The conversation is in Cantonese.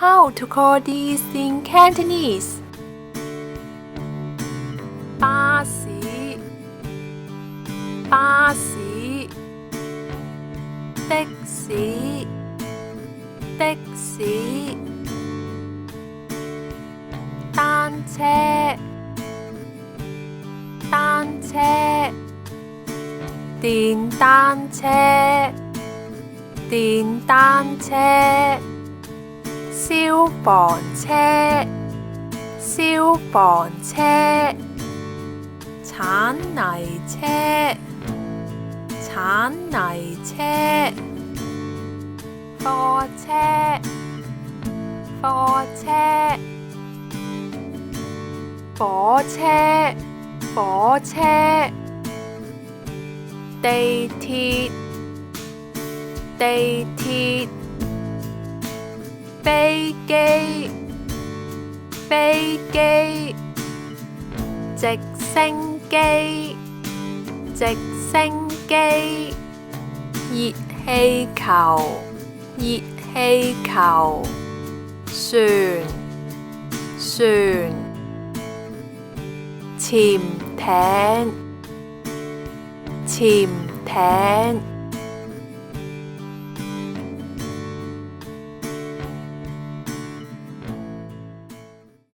How to call these in Cantonese? 巴士，巴士，的士，的士，單車，單車，電單車，電單車，消防車，消防車，鏟泥車，鏟泥車，貨車，貨車，火車，火車，地鐵，地鐵，飛機，飛機，直升機，直升機，熱氣球，熱氣球，船，船，潛艇，潛艇。